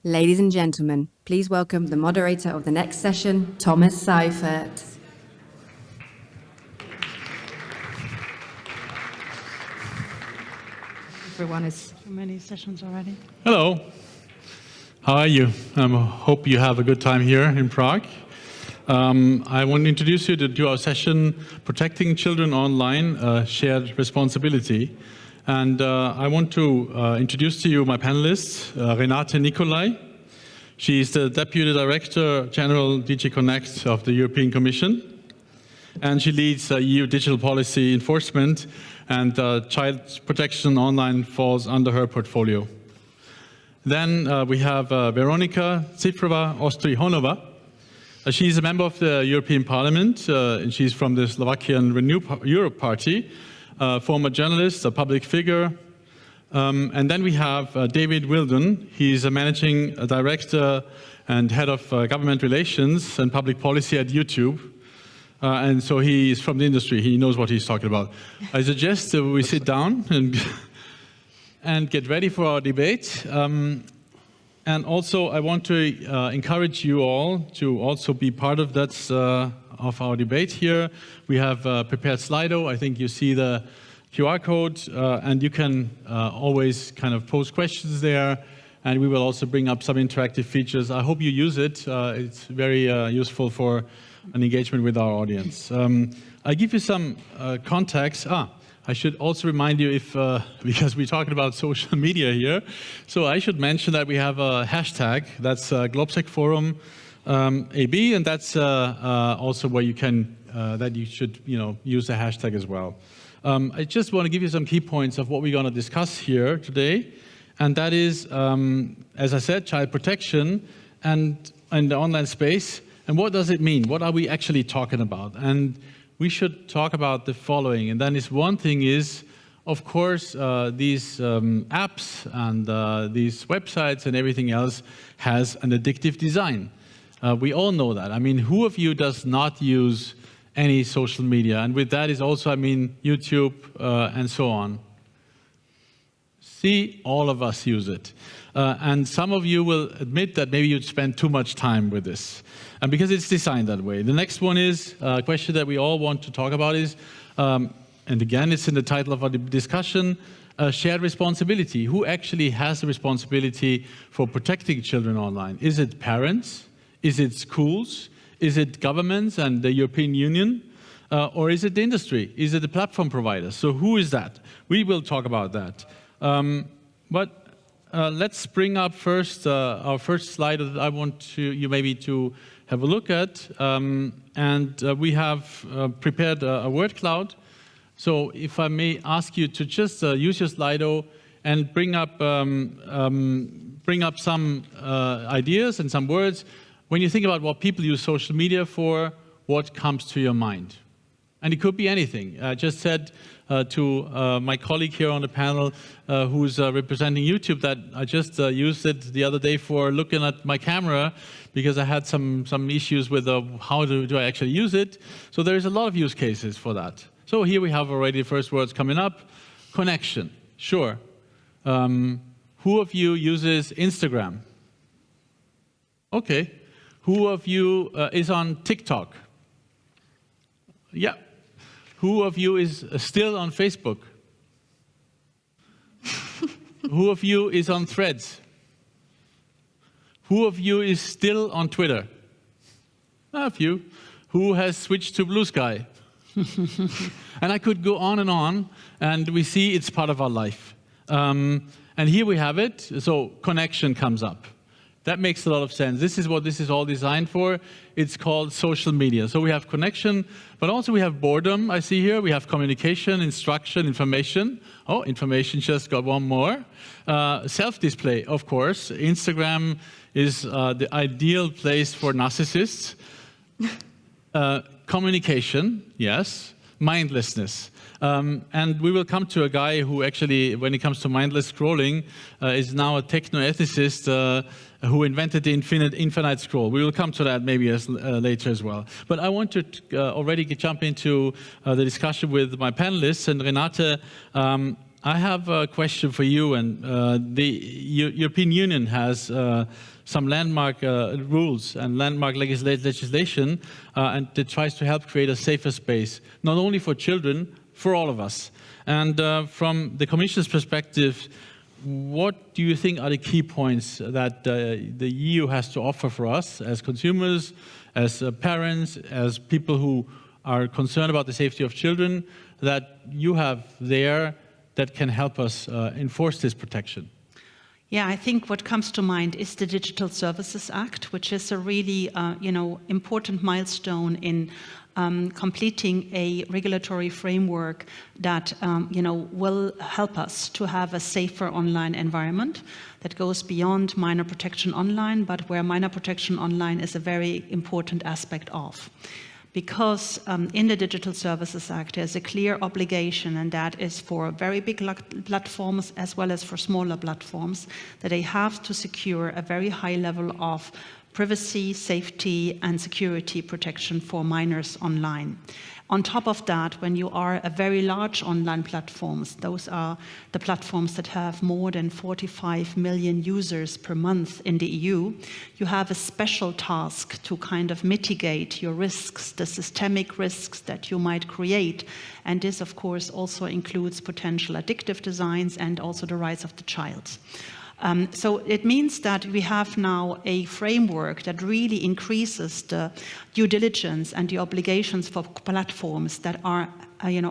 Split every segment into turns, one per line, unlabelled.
Ladies and gentlemen, please welcome the moderator of the next session, Thomas Seifert.
Everyone is too many sessions already.
Hello. How are you? I hope you have a good time here in Prague. I want to introduce you to our session, Protecting Children Online, Shared Responsibility. And I want to introduce to you my panelists, Renate Nikolay. She is the Deputy Director General DG Connect of the European Commission. And she leads EU digital policy enforcement, and child protection online falls under her portfolio. Then we have Veronika, Cifrová, Ostrihoňová. She's a member of the European Parliament, and she's from the Slovakian Renew Europe Party, former journalist, a public figure. And then we have David Wheeldon. He's a managing director and head of government relations and public policy at YouTube. And so he is from the industry. He knows what he's talking about. I suggest we sit down and get ready for our debate. And also, I want to encourage you all to also be part of that of our debate here. We have prepared Slido. I think you see the QR code, and you can always kind of pose questions there. And we will also bring up some interactive features. I hope you use it. It's very useful for an engagement with our audience. I'll give you some context. I should also remind you, because we're talking about social media here, so I should mention that we have a hashtag, that's Globsec Forum AB, and that's also where you can, that you should use the hashtag as well. I just want to give you some key points of what we're going to discuss here today, and that is, as I said, child protection and the online space. And what does it mean? What are we actually talking about? And we should talk about the following. And then one thing is, of course, these apps and these websites and everything else has an addictive design. We all know that. I mean, who of you does not use any social media? And with that is also, I mean, YouTube and so on. See, all of us use it. And some of you will admit that maybe you'd spend too much time with this. And because it's designed that way. The next one is a question that we all want to talk about is, and again, it's in the title of our discussion, shared responsibility. Who actually has the responsibility for protecting children online? Is it parents? Is it schools? Is it governments and the European Union? Or is it the industry? Is it the platform providers? So who is that? We will talk about that. Let's bring up first our first slide that I want you maybe to have a look at. We have prepared a word cloud. So if I may ask you to just use your Slido and bring up some ideas and some words. When you think about what people use social media for, what comes to your mind? And it could be anything. I just said to my colleague here on the panel who's representing YouTube that I just used it the other day for looking at my camera because I had some issues with how do I actually use it. So there's a lot of use cases for that. So here we have already the first words coming up. Connection, sure. Who of you uses Instagram? Okay. Who of you is on TikTok? Yeah. Who of you is still on Facebook? Who of you is on Threads? Who of you is still on Twitter? A few. Who has switched to Blue Sky? And I could go on, and we see it's part of our life. And here we have it. So connection comes up. That makes a lot of sense. This is what this is all designed for. It's called social media. So we have connection, but also we have boredom, I see here. We have communication, instruction, information. Oh, information just got one more. Self-display, of course. Instagram is the ideal place for narcissists. Communication, yes. Mindlessness. And we will come to a guy who actually, when it comes to mindless scrolling, is now a techno-ethicist who invented the infinite scroll. We will come to that maybe later as well. But I want to already jump into the discussion with my panelists. And Renate, I have a question for you, and the European Union has some landmark rules and landmark legislation, and it tries to help create a safer space, not only for children, for all of us. And from the Commission's perspective, what do you think are the key points that the EU has to offer for us as consumers, as parents, as people who are concerned about the safety of children, that you have there that can help us enforce this protection?
Yeah, I think what comes to mind is the Digital Services Act, which is a really, important milestone in completing a regulatory framework that, will help us to have a safer online environment that goes beyond minor protection online, but where minor protection online is a very important aspect of. Because in the Digital Services Act, there's a clear obligation, and that is for very big platforms as well as for smaller platforms, that they have to secure a very high level of privacy, safety, and security protection for minors online. On top of that, when you are a very large online platforms, those are the platforms that have more than 45 million users per month in the EU, you have a special task to kind of mitigate your risks, the systemic risks that you might create. And this, of course, also includes potential addictive designs and also the rights of the child. So it means that we have now a framework that really increases the due diligence and the obligations for platforms that are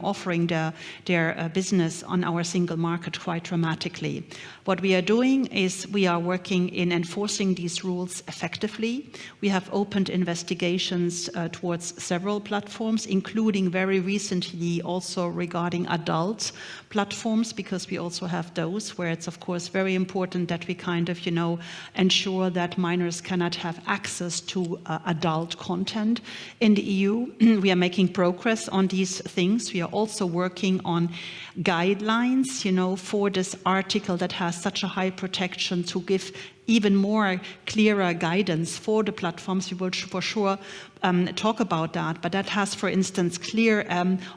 offering their business on our single market quite dramatically. What we are doing is we are working in enforcing these rules effectively. We have opened investigations towards several platforms, including very recently also regarding adult platforms, because we also have those where it's of course very important that we kind of, ensure that minors cannot have access to adult content in the EU. We are making progress on these things. We are also working on guidelines, for this article that has such a high protection to give even more clearer guidance for the platforms. We will for sure talk about that, but that has, for instance, clear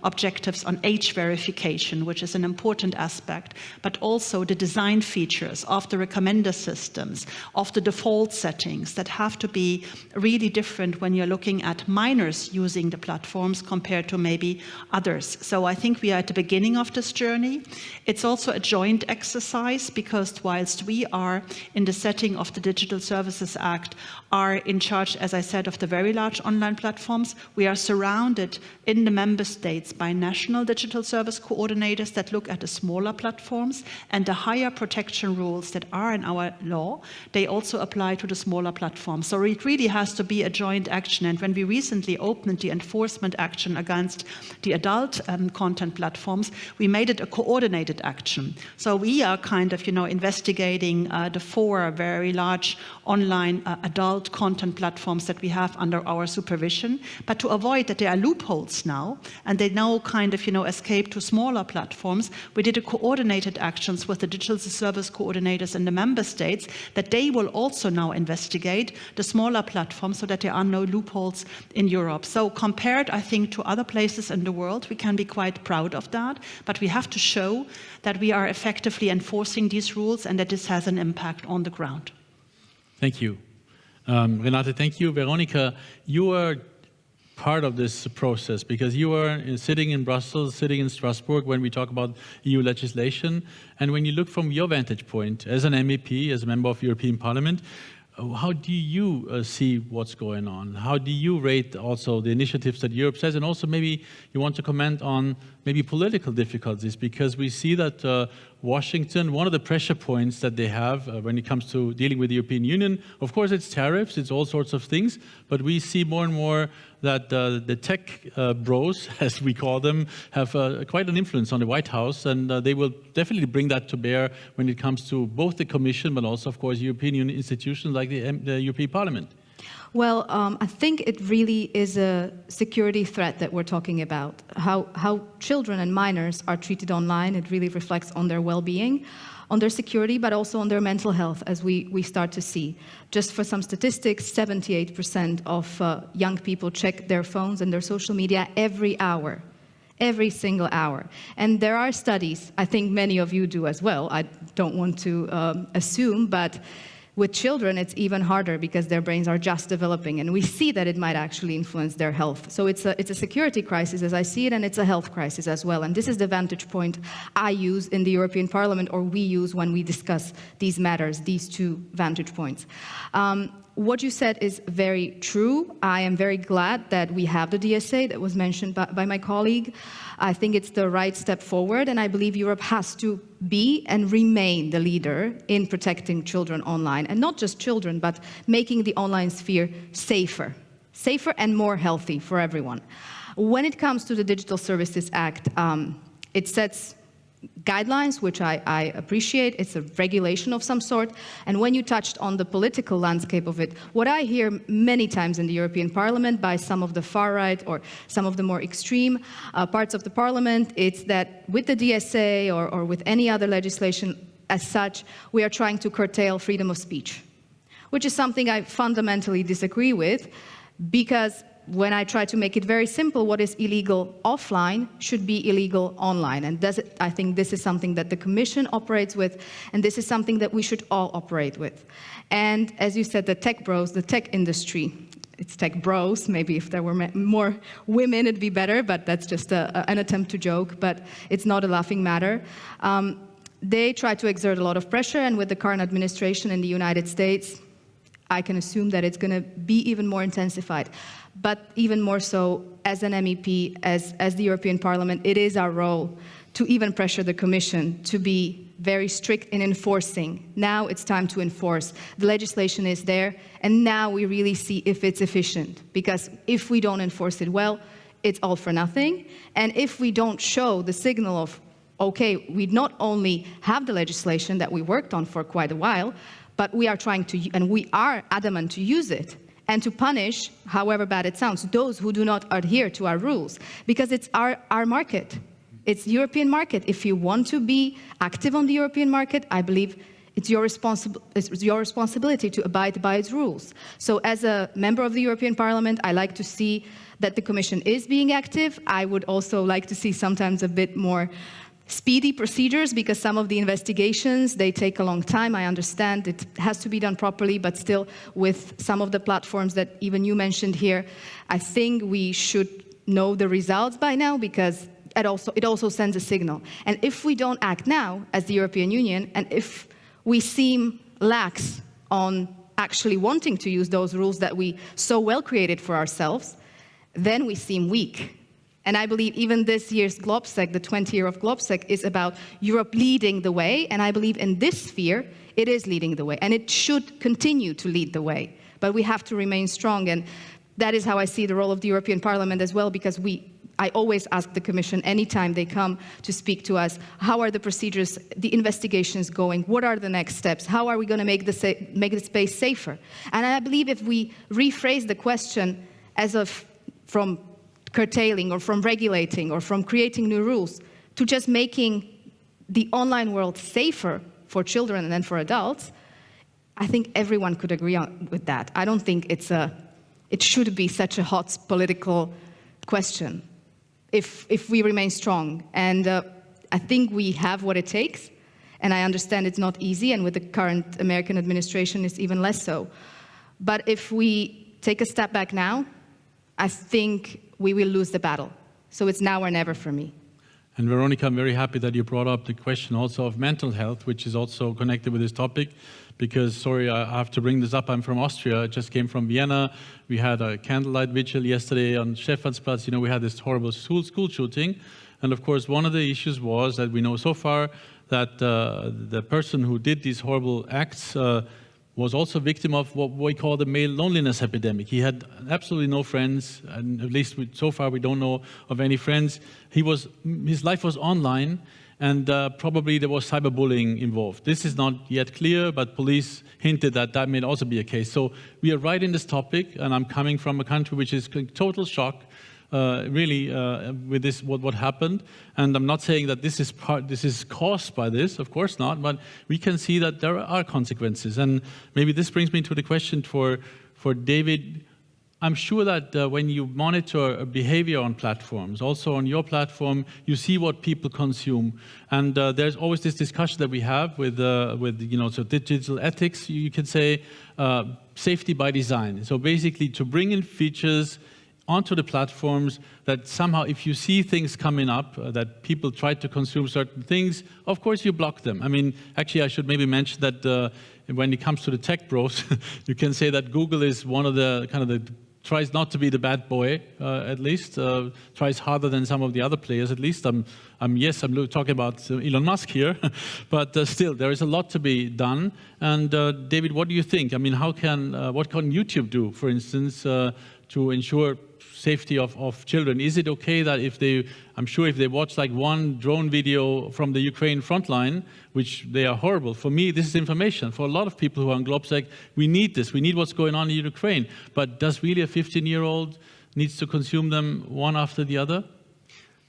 objectives on age verification, which is an important aspect, but also the design features of the recommender systems, of the default settings that have to be really different when you're looking at minors using the platforms compared to maybe others. So I think we are at the beginning of this journey. It's also a joint exercise, because whilst we are in the setting of the Digital Services Act are in charge, as I said, of the very large online platforms, we are surrounded in the member states by national digital service coordinators that look at the smaller platforms, and the higher protection rules that are in our law, they also apply to the smaller platforms. So it really has to be a joint action. And when we recently opened the enforcement action against the adult content platforms, we made it a coordinated action. So we are kind of, investigating the 4 very large online adult content platforms that we have under our supervision, but to avoid that there are loopholes now, and they now kind of, escape to smaller platforms, we did a coordinated actions with the digital service coordinators in the member states, that they will also now investigate the smaller platforms so that there are no loopholes in Europe. So compared, I think, to other places in the world, we can be quite proud of that, but we have to show that we are effectively enforcing these rules and that this has an impact on the ground.
Thank you. Renate, thank you. Veronika, you are part of this process because you are sitting in Brussels, sitting in Strasbourg when we talk about EU legislation. And when you look from your vantage point as an MEP, as a member of European Parliament, how do you see what's going on? How do you rate also the initiatives that Europe says? And also maybe you want to comment on maybe political difficulties, because we see that Washington, one of the pressure points that they have when it comes to dealing with the European Union, of course it's tariffs, it's all sorts of things, but we see more and more that the tech bros, as we call them, have quite an influence on the White House, and they will definitely bring that to bear when it comes to both the Commission, but also, of course, European Union institutions like the European Parliament.
Well, I think it really is a security threat that we're talking about. How children and minors are treated online, it really reflects on their well-being, on their security, but also on their mental health, as we start to see. Just for some statistics, 78% of young people check their phones and their social media every hour. every single hour. And there are studies, I think many of you do as well, I don't want to assume, but with children, it's even harder because their brains are just developing, and we see that it might actually influence their health. So it's a security crisis as I see it, and it's a health crisis as well. And this is the vantage point I use in the European Parliament, or we use when we discuss these matters, these two vantage points. What you said is very true. I am very glad that we have the DSA that was mentioned by my colleague. I think it's the right step forward, and I believe Europe has to be and remain the leader in protecting children online, and not just children, but making the online sphere safer and more healthy for everyone. When it comes to the Digital Services Act, it sets guidelines, which I appreciate. It's a regulation of some sort. And when you touched on the political landscape of it, what I hear many times in the European Parliament by some of the far right or some of the more extreme parts of the Parliament, it's that with the DSA or with any other legislation as such, we are trying to curtail freedom of speech, which is something I fundamentally disagree with, because when I try to make it very simple, what is illegal offline should be illegal online. And I think this is something that the Commission operates with, and this is something that we should all operate with. And as you said, the tech bros, the tech industry, it's tech bros, maybe if there were more women it'd be better, but that's just an attempt to joke, but it's not a laughing matter. They try to exert a lot of pressure, and with the current administration in the United States, I can assume that it's going to be even more intensified. But even more so, as an MEP, as the European Parliament, it is our role to even pressure the Commission to be very strict in enforcing. Now it's time to enforce. The legislation is there, and now we really see if it's efficient. Because if we don't enforce it well, it's all for nothing. And if we don't show the signal of, okay, we not only have the legislation that we worked on for quite a while, but we are trying to, and we are adamant to use it, and to punish, however bad it sounds, those who do not adhere to our rules, because it's our market. It's the European market. If you want to be active on the European market, I believe it's your responsibility to abide by its rules. So as a member of the European Parliament, I like to see that the Commission is being active. I would also like to see sometimes a bit more speedy procedures, because some of the investigations, they take a long time. I understand it has to be done properly, but still with some of the platforms that even you mentioned here, I think we should know the results by now, because it also sends a signal. And if we don't act now as the European Union, and if we seem lax on actually wanting to use those rules that we so well created for ourselves, then we seem weak. And I believe even this year's GlobSec, the 20th year of GlobSec, is about Europe leading the way. And I believe in this sphere, it is leading the way. And it should continue to lead the way. But we have to remain strong. And that is how I see the role of the European Parliament as well, because I always ask the Commission, anytime they come to speak to us, how are the procedures, the investigations going? What are the next steps? How are we going to make the space safer? And I believe if we rephrase the question from curtailing or from regulating or from creating new rules to just making the online world safer for children and then for adults, I think everyone could agree with that. I don't think it should be such a hot political question if we remain strong. And I think we have what it takes, and I understand it's not easy, and with the current American administration it's even less so. But if we take a step back now, I think we will lose the battle. So it's now or never for me.
And Veronika, I'm very happy that you brought up the question also of mental health, which is also connected with this topic, because, sorry, I have to bring this up. I'm from Austria. I just came from Vienna. We had a candlelight vigil yesterday on Stephansplatz. You know, we had this horrible school shooting. And of course, one of the issues was that we know so far that the person who did these horrible acts was also a victim of what we call the male loneliness epidemic. He had absolutely no friends, and at least so far we don't know of any friends. His life was online, and probably there was cyberbullying involved. This is not yet clear, but police hinted that that may also be a case. So we are right in this topic, and I'm coming from a country which is in total shock, really, with this, what happened. And I'm not saying that this is caused by this, of course not, but we can see that there are consequences. And maybe this brings me to the question for David. I'm sure that when you monitor behavior on platforms, also on your platform, you see what people consume. And there's always this discussion that we have with so digital ethics, you can say, safety by design. So basically to bring in features onto the platforms that somehow, if you see things coming up, that people try to consume certain things, of course you block them. I mean, actually I should maybe mention that when it comes to the tech bros, you can say that Google is one of the tries not to be the bad boy, at least, tries harder than some of the other players, at least. I'm talking about Elon Musk here, but still, there is a lot to be done. And David, what do you think? I mean, what can YouTube do, for instance, to ensure safety of children? Is it okay that if they watch like one drone video from the Ukraine front line, which they are horrible, for me this is information. For a lot of people who are on Globsec, we need this, we need what's going on in Ukraine. But does really a 15-year-old needs to consume them one after the other?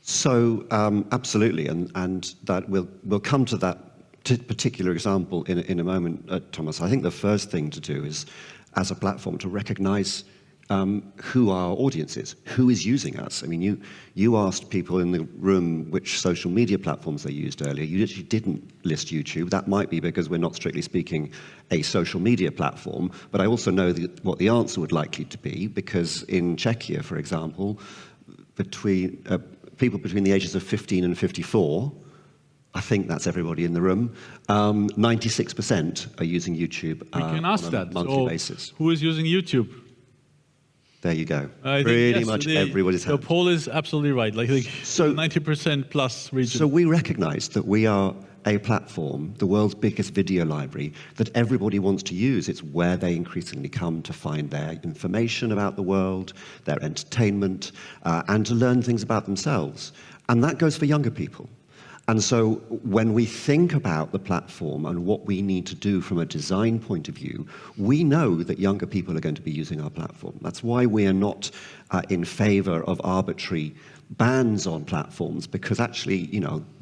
So absolutely, and that we'll come to that particular example in a moment, Thomas. I think the first thing to do is, as a platform, to recognize who our audience is, who is using us. I mean, you asked people in the room which social media platforms they used earlier. You actually didn't list YouTube. That might be because we're not strictly speaking a social media platform, but I also know what the answer would likely to be, because in Czechia, for example, between people between the ages of 15 and 54, I think that's everybody in the room, 96% are using YouTube
on a
monthly basis.
Who is using YouTube?
There you go. Pretty much everybody's
hand. The poll is absolutely right, like so 90% plus region.
So we recognize that we are a platform, the world's biggest video library, that everybody wants to use. It's where they increasingly come to find their information about the world, their entertainment, and to learn things about themselves. And that goes for younger people. And so when we think about the platform and what we need to do from a design point of view, we know that younger people are going to be using our platform. That's why we are not in favor of arbitrary bans on platforms, because actually,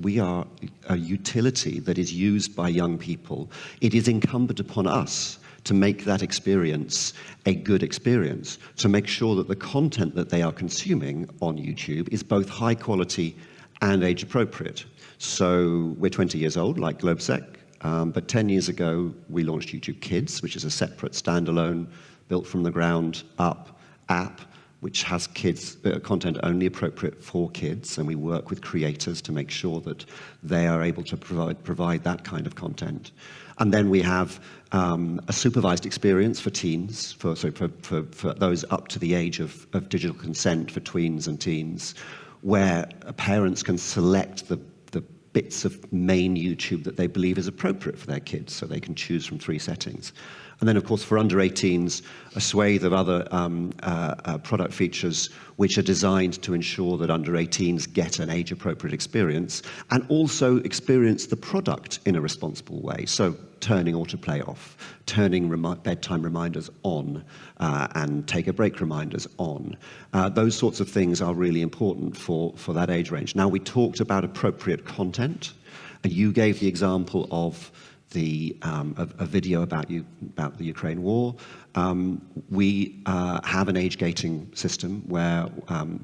we are a utility that is used by young people. It is incumbent upon us to make that experience a good experience, to make sure that the content that they are consuming on YouTube is both high quality and age appropriate. So we're 20 years old, like Globsec, but 10 years ago we launched YouTube Kids, which is a separate standalone, built from the ground up app, which has kids content only appropriate for kids, and we work with creators to make sure that they are able to provide that kind of content. And then we have a supervised experience for teens, for those up to the age of digital consent for tweens and teens, where parents can select the bits of main YouTube that they believe is appropriate for their kids, so they can choose from 3 settings. And then, of course, for under 18s, a swathe of other product features which are designed to ensure that under 18s get an age-appropriate experience and also experience the product in a responsible way. So turning autoplay off, turning bedtime reminders on, and take a break reminders on. Those sorts of things are really important for that age range. Now, we talked about appropriate content, and you gave the example of a video about the Ukraine war. We have an age gating system where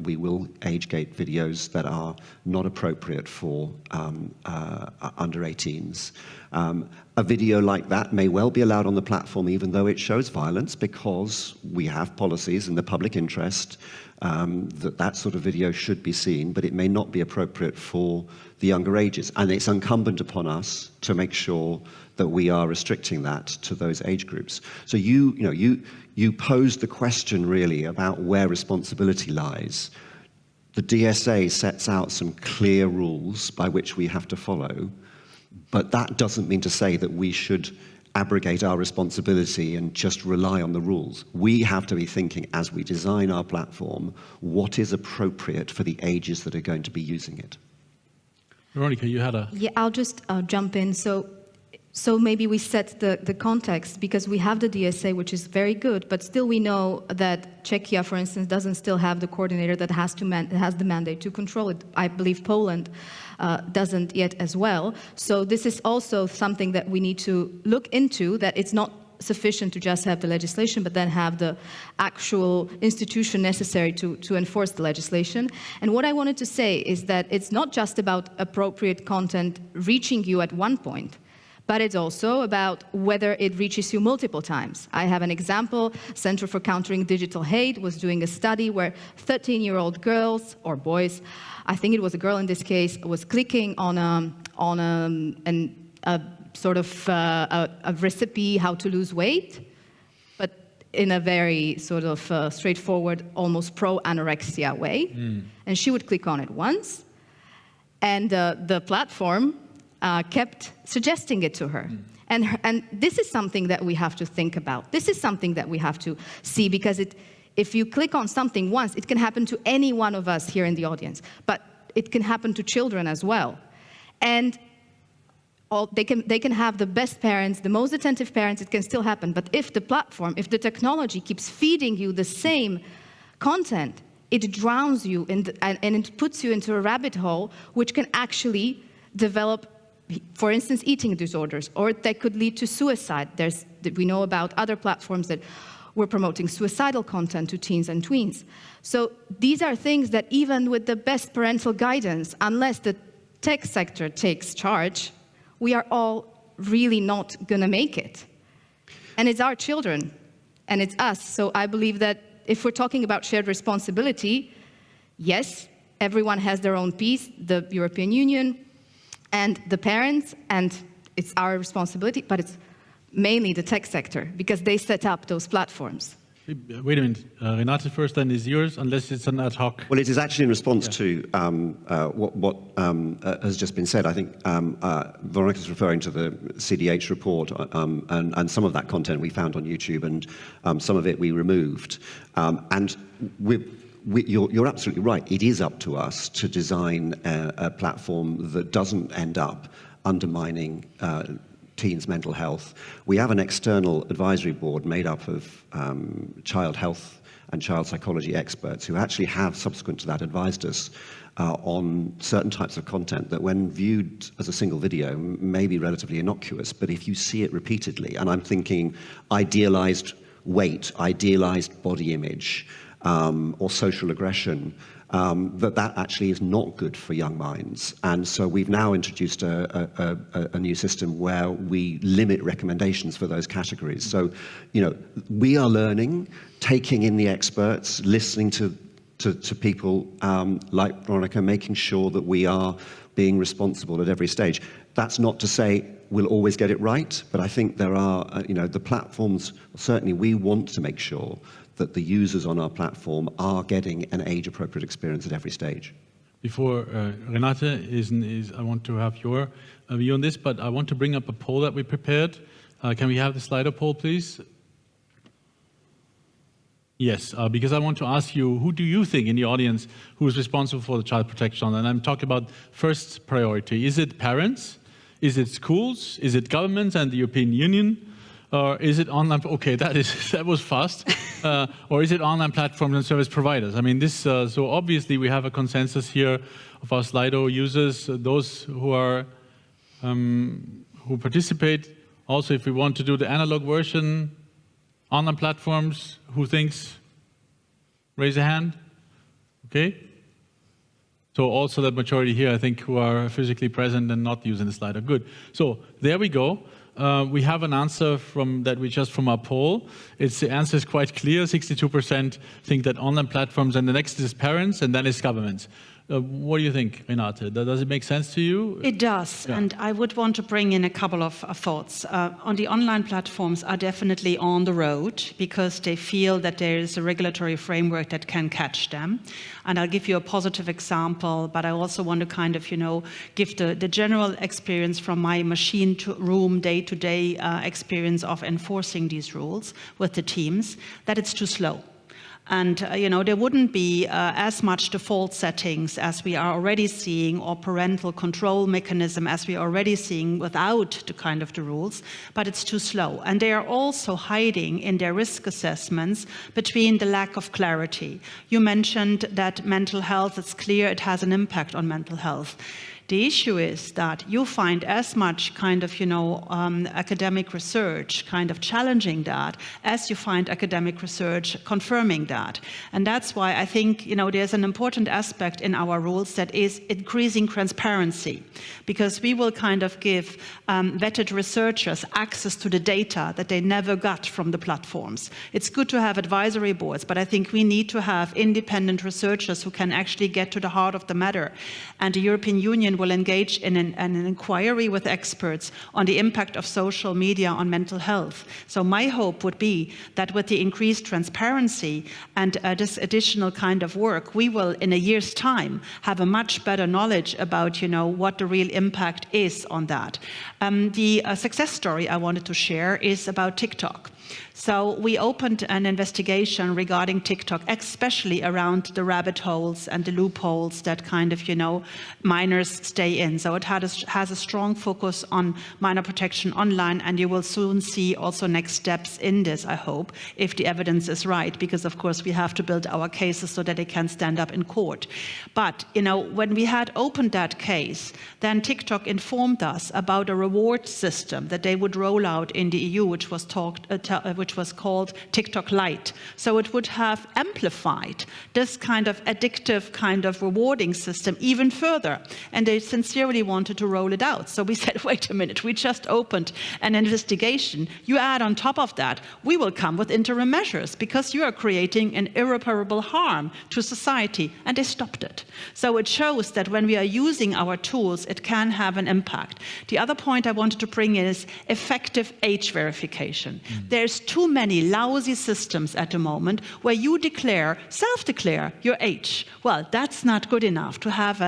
we will age gate videos that are not appropriate for under 18s. A video like that may well be allowed on the platform even though it shows violence, because we have policies in the public interest that sort of video should be seen, but it may not be appropriate for the younger ages. And it's incumbent upon us to make sure that we are restricting that to those age groups. So you posed the question really about where responsibility lies. The DSA sets out some clear rules by which we have to follow, but that doesn't mean to say that we should abrogate our responsibility and just rely on the rules. We have to be thinking, as we design our platform, what is appropriate for the ages that are going to be using it.
Veronika, you had a...
Yeah, I'll just jump in. So maybe we set the context, because we have the DSA, which is very good, but still we know that Czechia, for instance, doesn't still have the coordinator that has the mandate to control it. I believe Poland doesn't yet as well. So this is also something that we need to look into, that it's not sufficient to just have the legislation, but then have the actual institution necessary to enforce the legislation. And what I wanted to say is that it's not just about appropriate content reaching you at one point, but it's also about whether it reaches you multiple times. I have an example. Center for Countering Digital Hate was doing a study where 13-year-old girls or boys, I think it was a girl in this case, was clicking on a sort of a recipe how to lose weight, but in a very sort of straightforward, almost pro-anorexia way. And she would click on it once, and the platform kept suggesting it to her. And this is something that we have to think about. This is something that we have to see, because if you click on something once, it can happen to any one of us here in the audience, but it can happen to children as well. And they can have the best parents, the most attentive parents, it can still happen. But if the platform, if the technology keeps feeding you the same content, it drowns you and it puts you into a rabbit hole, which can actually develop, for instance, eating disorders, or that could lead to suicide. We know about other platforms that were promoting suicidal content to teens and tweens. So these are things that even with the best parental guidance, unless the tech sector takes charge, we are all really not going to make it. And it's our children, and it's us. So I believe that if we're talking about shared responsibility, yes, everyone has their own piece, the European Union, and the parents, and it's our responsibility, but it's mainly the tech sector, because they set up those platforms.
Wait a minute, Renate first, then is yours, unless it's an ad hoc.
Well, it is actually in response to what has just been said. I think Veronika is referring to the CDH report, and some of that content we found on YouTube, and some of it we removed. And you're absolutely right. It is up to us to design a platform that doesn't end up undermining teens' mental health. We have an external advisory board made up of child health and child psychology experts who actually have, subsequent to that, advised us on certain types of content that, when viewed as a single video, may be relatively innocuous, but if you see it repeatedly, and I'm thinking idealized weight, idealized body image, or social aggression, that actually is not good for young minds. And so we've now introduced a new system where we limit recommendations for those categories. So, we are learning, taking in the experts, listening to people like Veronika, making sure that we are being responsible at every stage. That's not to say we'll always get it right, but I think there are, the platforms, certainly we want to make sure that the users on our platform are getting an age-appropriate experience at every stage.
Before Renate I want to have your view on this, but I want to bring up a poll that we prepared. Can we have the Slido poll, please? Yes, because I want to ask you, who do you think in the audience who is responsible for the child protection? And I'm talking about first priority. Is it parents? Is it schools? Is it governments and the European Union? Or is it online? Okay, that was fast. Or is it online platforms and service providers? I mean, so obviously we have a consensus here of our Slido users, those who are who participate. Also, if we want to do the analog version, online platforms, who thinks? Raise a hand. Okay. So also that majority here, I think, who are physically present and not using the Slido. Good. So there we go. We have an answer from our poll. The answer is quite clear. 62% think that online platforms, and the next is parents, and then is governments. What do you think, Renate? Does it make sense to you?
It does, yeah. And I would want to bring in a couple of thoughts. On the online platforms are definitely on the road because they feel that there is a regulatory framework that can catch them. And I'll give you a positive example, but I also want to kind of, give the general experience from my machine room day-to-day experience of enforcing these rules with the teams, that it's too slow. And, there wouldn't be as much default settings as we are already seeing, or parental control mechanism as we are already seeing without the rules, but it's too slow. And they are also hiding in their risk assessments between the lack of clarity. You mentioned that mental health, it's clear it has an impact on mental health. The issue is that you find as much kind of, academic research kind of challenging that as you find academic research confirming that. And that's why I think, there's an important aspect in our rules that is increasing transparency, because we will kind of give vetted researchers access to the data that they never got from the platforms. It's good to have advisory boards, but I think we need to have independent researchers who can actually get to the heart of the matter. And the European Union will engage in an inquiry with experts on the impact of social media on mental health. So my hope would be that with the increased transparency and this additional kind of work, we will, in a year's time, have a much better knowledge about, what the real impact is on that. The success story I wanted to share is about TikTok. So we opened an investigation regarding TikTok, especially around the rabbit holes and the loopholes that kind of, minors stay in. So it has a strong focus on minor protection online, and you will soon see also next steps in this, I hope, if the evidence is right, because of course we have to build our cases so that they can stand up in court. But, when we had opened that case, then TikTok informed us about a reward system that they would roll out in the EU, which was called TikTok Lite. So it would have amplified this kind of addictive kind of rewarding system even further. And they sincerely wanted to roll it out. So we said, wait a minute, we just opened an investigation. You add on top of that, we will come with interim measures because you are creating an irreparable harm to society. And they stopped it. So it shows that when we are using our tools, it can have an impact. The other point I wanted to bring is effective age verification. There's too many lousy systems at the moment where you self-declare your age. Well, that's not good enough to have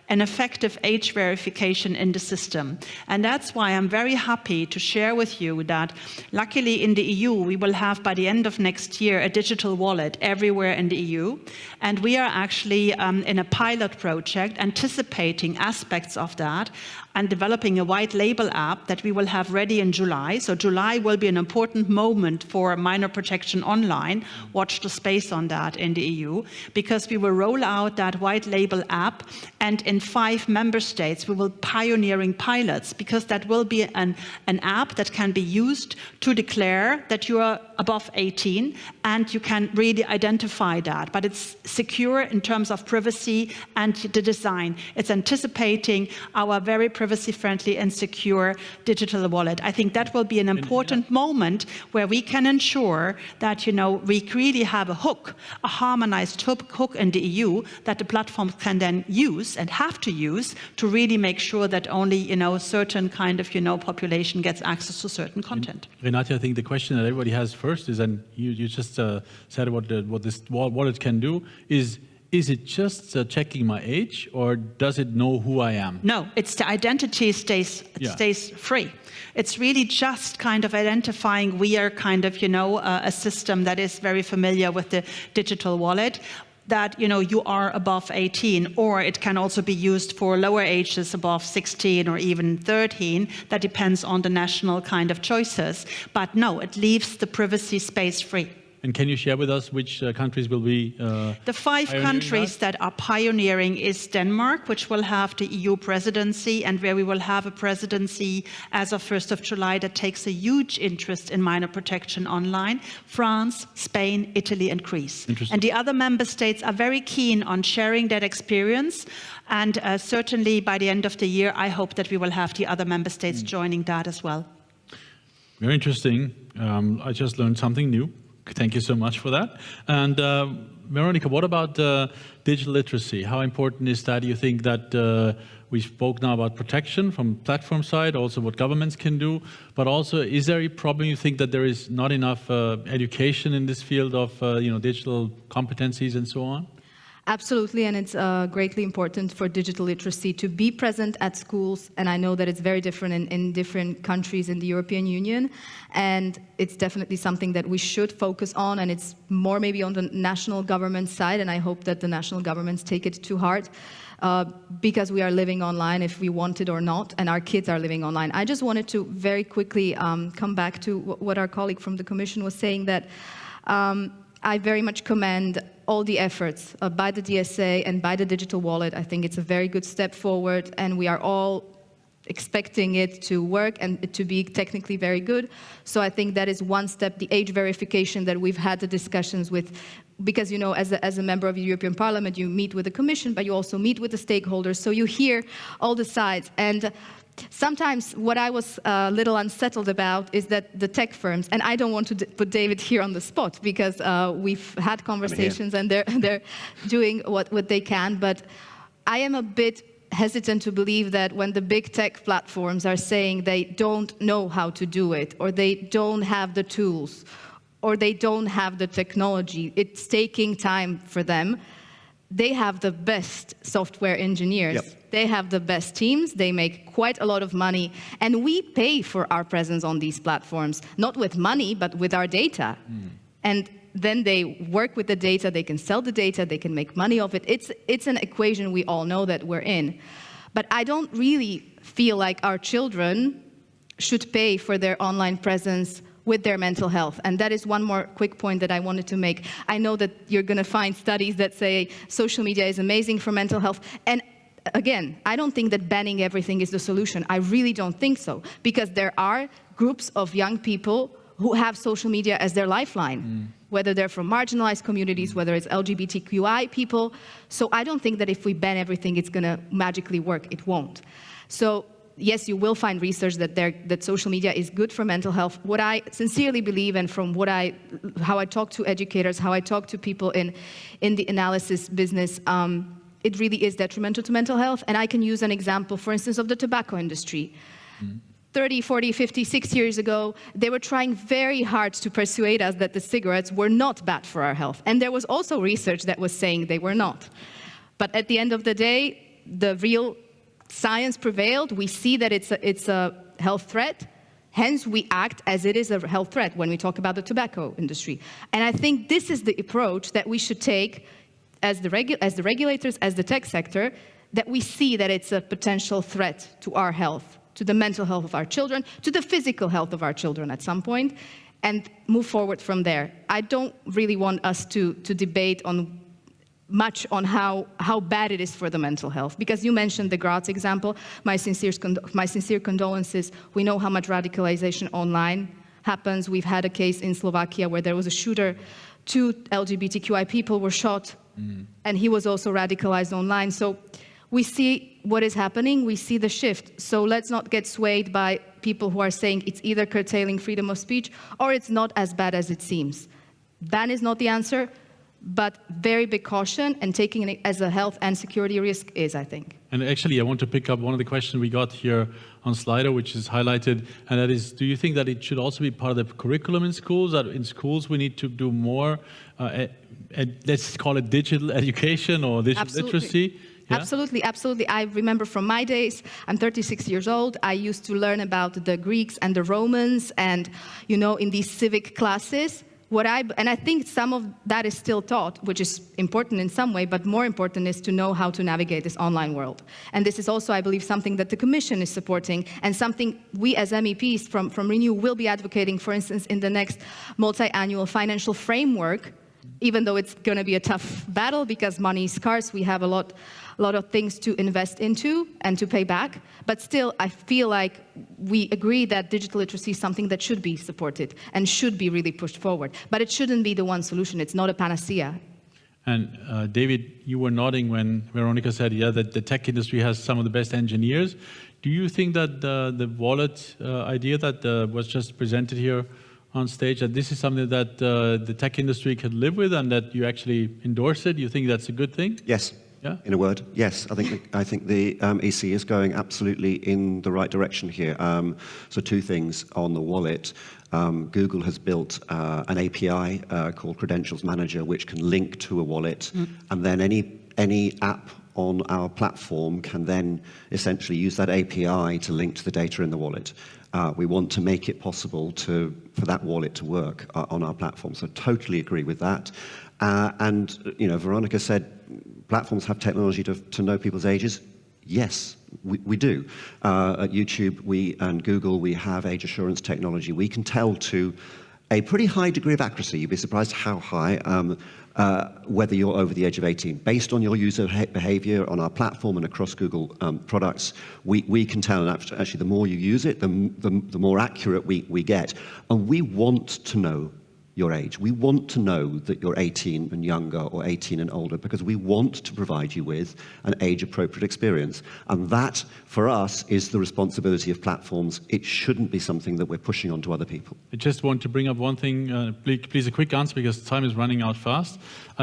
an effective age verification in the system. And that's why I'm very happy to share with you that luckily in the EU, we will have by the end of next year a digital wallet everywhere in the EU. And we are actually in a pilot project anticipating aspects of that and developing a white label app that we will have ready in July. So July will be an important moment for minor protection online. Watch the space on that in the EU, because we will roll out that white label app, and in 5 member states we will pioneering pilots, because that will be an app that can be used to declare that you are above 18, and you can really identify that. But it's secure in terms of privacy and the design. It's anticipating our very privacy-friendly and secure digital wallet. I think that will be an important moment where we can ensure that, we really have a hook, a harmonized hook in the EU that the platforms can then use and have to use to really make sure that only, certain kind of, population gets access to certain content.
Renate, I think the question that everybody has first is, and you just said what this wallet can do, is it just checking my age, or does it know who I am?
No, it's the identity stays free. It's really just kind of identifying. We are kind of, a system that is very familiar with the digital wallet, that you are above 18, or it can also be used for lower ages above 16 or even 13. That depends on the national kind of choices. But no, it leaves the privacy space free.
And can you share with us which countries will be
The 5 countries that are pioneering is Denmark, which will have the EU presidency, and where we will have a presidency as of 1st of July that takes a huge interest in minor protection online. France, Spain, Italy, and Greece. And the other member states are very keen on sharing that experience. And certainly by the end of the year, I hope that we will have the other member states joining that as well.
Very interesting. I just learned something new. Thank you so much for that. And Veronika, what about digital literacy? How important is that? You think that we spoke now about protection from platform side, also what governments can do, but also is there a problem you think that there is not enough education in this field of digital competencies and so on?
Absolutely, and it's greatly important for digital literacy to be present at schools, and I know that it's very different in different countries in the European Union, and it's definitely something that we should focus on, and it's more maybe on the national government side, and I hope that the national governments take it to heart, because we are living online if we want it or not, and our kids are living online. I just wanted to very quickly come back to what our colleague from the Commission was saying, that I very much commend all the efforts by the DSA and by the digital wallet, I think it's a very good step forward, and we are all expecting it to work and it to be technically very good. So I think that is one step, the age verification that we've had the discussions with, because, you know, as a member of the European Parliament, you meet with the Commission, but you also meet with the stakeholders, so you hear all the sides. And sometimes what I was a little unsettled about is that the tech firms, and I don't want to put David here on the spot, because we've had conversations and they're doing what they can, but I am a bit hesitant to believe that when the big tech platforms are saying they don't know how to do it, or they don't have the tools, or they don't have the technology, it's taking time for them. They have the best software engineers.
Yep.
They have the best teams. They make quite a lot of money. And we pay for our presence on these platforms, not with money, but with our data. And then they work with the data, they can sell the data, they can make money off it. It's an equation we all know that we're in. But I don't really feel like our children should pay for their online presence with their mental health. And that is one more quick point that I wanted to make. I know that you're going to find studies that say social media is amazing for mental health. And again, I don't think that banning everything is the solution. I really don't think so. Because there are groups of young people who have social media as their lifeline, whether they're from marginalized communities, whether it's LGBTQI people. So I don't think that if we ban everything, it's going to magically work. It won't. So yes, you will find research that social media is good for mental health. What I sincerely believe, and from how I talk to educators, how I talk to people in the analysis business, it really is detrimental to mental health. And I can use an example, for instance, of the tobacco industry. 30, 40, 50, 6 years ago, they were trying very hard to persuade us that the cigarettes were not bad for our health. And there was also research that was saying they were not. But at the end of the day, the real science prevailed. We see that it's a health threat. Hence, we act as it is a health threat when we talk about the tobacco industry. And I think this is the approach that we should take as the regulators, as the tech sector, that we see that it's a potential threat to our health, to the mental health of our children, to the physical health of our children at some point, and move forward from there. I don't really want us to debate much on how bad it is for the mental health, because you mentioned the Graz example. My sincere condolences. We know how much radicalization online happens. We've had a case in Slovakia where there was a shooter. 2 LGBTQI people were shot, and he was also radicalized online. So we see what is happening, we see the shift. So let's not get swayed by people who are saying it's either curtailing freedom of speech or it's not as bad as it seems. Ban is not the answer, but very big caution, and taking it as a health and security risk is, I think.
And actually, I want to pick up one of the questions we got here on Slido, which is highlighted, and that is, do you think that it should also be part of the curriculum in schools, that in schools we need to do more, let's call it digital education or digital literacy? Yeah? Absolutely,
absolutely. I remember from my days, I'm 36 years old, I used to learn about the Greeks and the Romans, and, you know, in these civic classes, and I think some of that is still taught, which is important in some way, but more important is to know how to navigate this online world. And this is also, I believe, something that the Commission is supporting, and something we as MEPs from Renew will be advocating, for instance, in the next multi-annual financial framework, even though it's going to be a tough battle because money is scarce. We have a lot of things to invest into and to pay back. But still, I feel like we agree that digital literacy is something that should be supported and should be really pushed forward. But it shouldn't be the one solution. It's not a panacea.
And David, you were nodding when Veronika said, yeah, that the tech industry has some of the best engineers. Do you think that the wallet idea that was just presented here on stage, that this is something that the tech industry can live with and that you actually endorse it? You think that's a good thing?
Yes.
Yeah?
In a word, yes. I think the EC is going absolutely in the right direction here. So 2 things on the wallet. Google has built an API called Credentials Manager, which can link to a wallet, and then any app on our platform can then essentially use that API to link to the data in the wallet. We want to make it possible for that wallet to work on our platform. So totally agree with that. And you know, Veronika said platforms have technology to know people's ages. Yes, we do. At YouTube and Google, we have age assurance technology. We can tell to a pretty high degree of accuracy. You'd be surprised how high, whether you're over the age of 18. Based on your user behavior on our platform and across Google products, we can tell, and actually the more you use it, the more accurate we get. And we want to know your age. We want to know that you're 18 and younger or 18 and older because we want to provide you with an age-appropriate experience. And that, for us, is the responsibility of platforms. It shouldn't be something that we're pushing onto other people.
I just want to bring up one thing, please a quick answer because time is running out fast.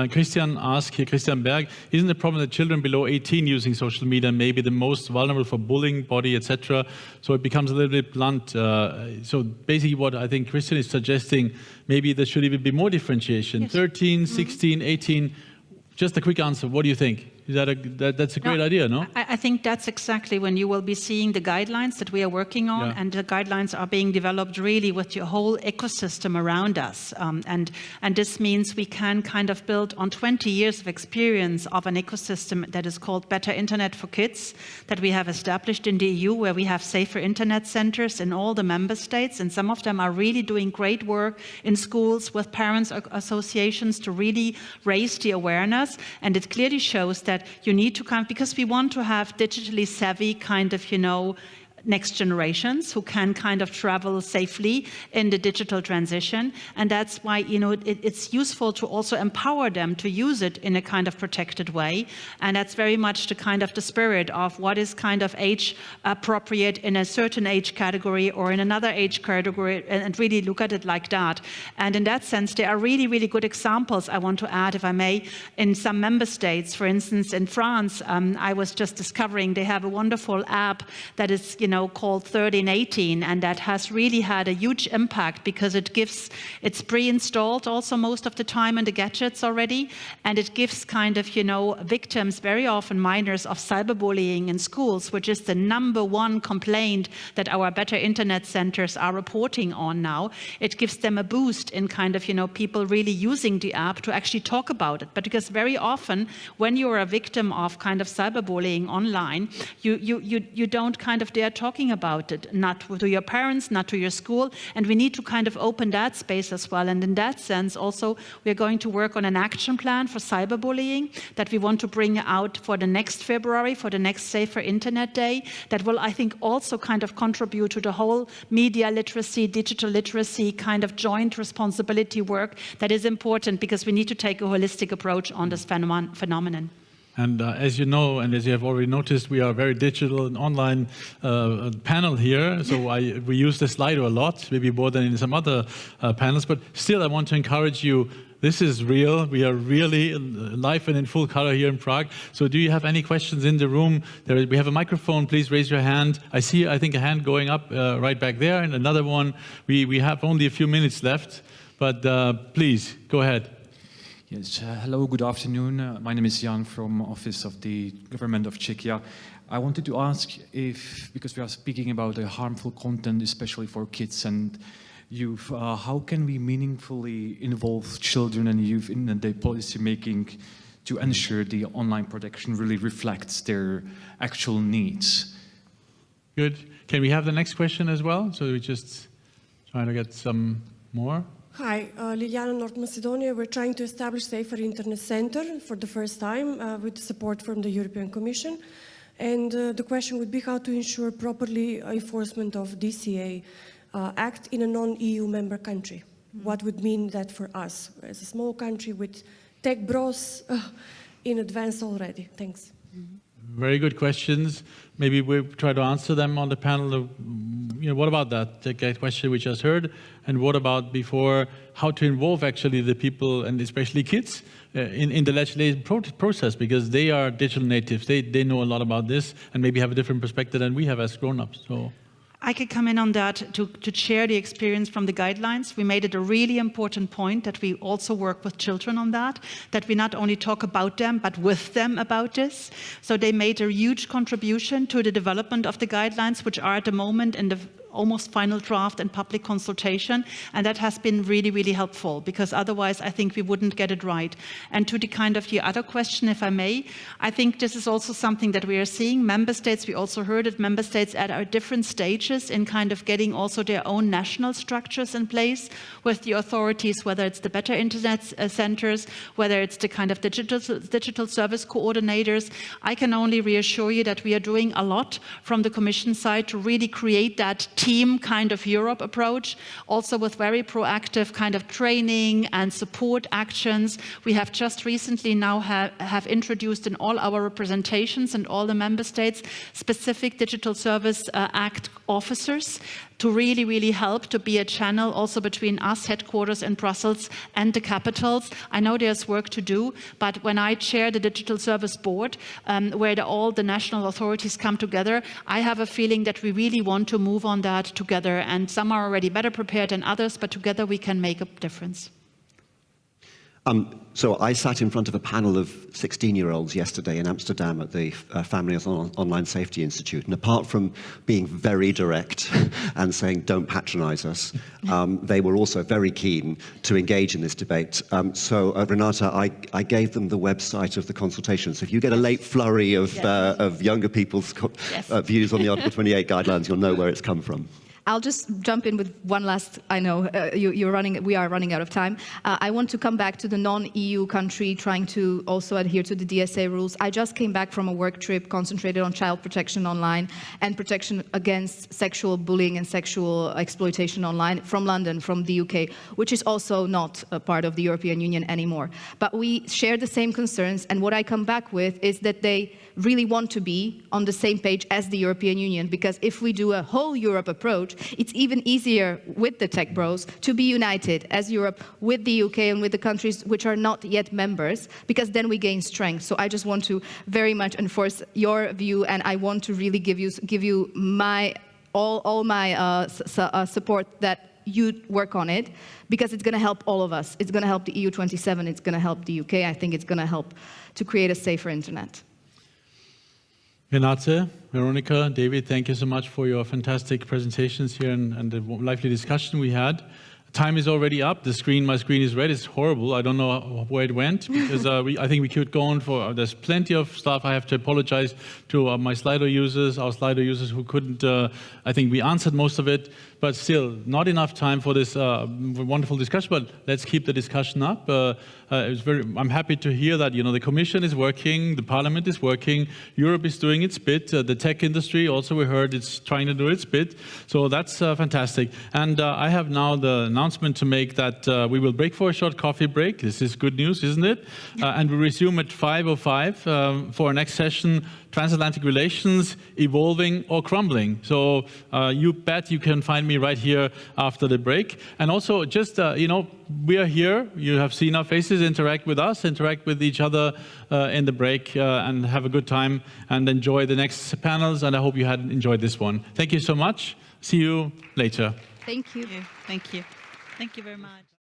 Christian asked here, Christian Berg, isn't the problem that children below 18 using social media may be the most vulnerable for bullying, body, etc.? So it becomes a little bit blunt. So basically what I think Christian is suggesting, maybe there should even be more differentiation. Yes. 13, 16, 18. Just a quick answer. What do you think? Is that that's a great idea, no?
I think that's exactly when you will be seeing the guidelines that we are working on, and the guidelines are being developed really with your whole ecosystem around us. And this means we can kind of build on 20 years of experience of an ecosystem that is called Better Internet for Kids, that we have established in the EU, where we have safer internet centers in all the member states, and some of them are really doing great work in schools with parents associations to really raise the awareness. And it clearly shows that you need to because we want to have digitally savvy kind of, next generations who can kind of travel safely in the digital transition. And that's why, it's useful to also empower them to use it in a kind of protected way. And that's very much the kind of the spirit of what is kind of age appropriate in a certain age category or in another age category, and really look at it like that. And in that sense, there are really, really good examples I want to add, if I may, in some member states. For instance, in France, I was just discovering they have a wonderful app that is, called 1318, and that has really had a huge impact because it's pre-installed also most of the time in the gadgets already, and it gives kind of, victims, very often minors, of cyberbullying in schools, which is the #1 complaint that our Better Internet centers are reporting on now. It gives them a boost in kind of, people really using the app to actually talk about it. But because very often when you're a victim of kind of cyberbullying online, you don't kind of dare talking about it, not to your parents, not to your school, and we need to kind of open that space as well. And in that sense also, we're going to work on an action plan for cyberbullying that we want to bring out for the next February, for the next Safer Internet Day, that will, I think, also kind of contribute to the whole media literacy, digital literacy kind of joint responsibility work that is important, because we need to take a holistic approach on this phenomenon.
And as you know, and as you have already noticed, we are a very digital and online panel here. So we use the Slido a lot, maybe more than in some other panels. But still, I want to encourage you. This is real. We are really live and in full color here in Prague. So do you have any questions in the room? We have a microphone. Please raise your hand. I think, a hand going up right back there, and another one. We have only a few minutes left, but please, go ahead.
Yes, hello, good afternoon. My name is Jan from Office of the Government of Czechia. I wanted to ask because we are speaking about harmful content, especially for kids and youth, how can we meaningfully involve children and youth in the policy making to ensure the online protection really reflects their actual needs?
Good. Can we have the next question as well? So we just try to get some more.
Hi, Liliana, North Macedonia. We're trying to establish Safer Internet Center for the first time with support from the European Commission. And the question would be how to ensure properly enforcement of DCA Act in a non-EU member country. What would mean that for us as a small country with tech bros in advance already? Thanks.
Very good questions. Maybe we'll try to answer them on the panel. What about that question we just heard? And what about before, how to involve actually the people, and especially kids, in the legislative process, because they are digital natives. They know a lot about this and maybe have a different perspective than we have as grown-ups. So
I could come in on that to share the experience from the guidelines. We made it a really important point that we also work with children on that we not only talk about them, but with them about this. So they made a huge contribution to the development of the guidelines, which are at the moment in the almost final draft and public consultation, and that has been really, really helpful, because otherwise I think we wouldn't get it right. And to the kind of your other question, if I may, I think this is also something that we are seeing. Member states, we also heard it, member states at different stages in kind of getting also their own national structures in place with the authorities, whether it's the better internet centers, whether it's the kind of digital service coordinators. I can only reassure you that we are doing a lot from the Commission side to really create that team kind of Europe approach, also with very proactive kind of training and support actions. We have just recently now have introduced in all our representations and all the member states specific Digital Service Act officers to really, really help to be a channel also between us, headquarters in Brussels, and the capitals. I know there's work to do, but when I chair the Digital Service Board, where all the national authorities come together, I have a feeling that we really want to move on that together, and some are already better prepared than others, but together we can make a difference.
So I sat in front of a panel of 16-year-olds yesterday in Amsterdam at the Family Online Safety Institute, and apart from being very direct and saying don't patronize us, they were also very keen to engage in this debate. So Renate, I gave them the website of the consultation, so if you get a late flurry of younger people's views on the Article 28 guidelines, you'll know where it's come from.
I'll just jump in with one last, I know we are running out of time. I want to come back to the non-EU country trying to also adhere to the DSA rules. I just came back from a work trip concentrated on child protection online and protection against sexual bullying and sexual exploitation online from London, from the UK, which is also not a part of the European Union anymore. But we share the same concerns, and what I come back with is that they really want to be on the same page as the European Union, because if we do a whole Europe approach, it's even easier with the tech bros to be united as Europe with the UK and with the countries which are not yet members, because then we gain strength. So I just want to very much enforce your view, and I want to really give you my all my support that you work on it, because it's going to help all of us. It's going to help the EU27, it's going to help the UK. I think it's going to help to create a safer internet.
Renate, Veronika, David, thank you so much for your fantastic presentations here and the lively discussion we had. Time is already up. My screen is red. It's horrible. I don't know where it went, because I think we could go on for, there's plenty of stuff. I have to apologize to my Slido users, our Slido users who couldn't, I think we answered most of it, but still not enough time for this wonderful discussion, but let's keep the discussion up. I'm happy to hear that, the Commission is working, the Parliament is working, Europe is doing its bit, the tech industry also, we heard, it's trying to do its bit, so that's fantastic. And I have now the announcement to make that we will break for a short coffee break. This is good news, isn't it? And we resume at 5:05 for our next session, Transatlantic Relations, Evolving or Crumbling. So you bet you can find me right here after the break. And also just, we are here. You have seen our faces. Interact with us, interact with each other in the break, and have a good time and enjoy the next panels. And I hope you had enjoyed this one. Thank you so much. See you later.
Thank you.
Thank you. Thank you very much.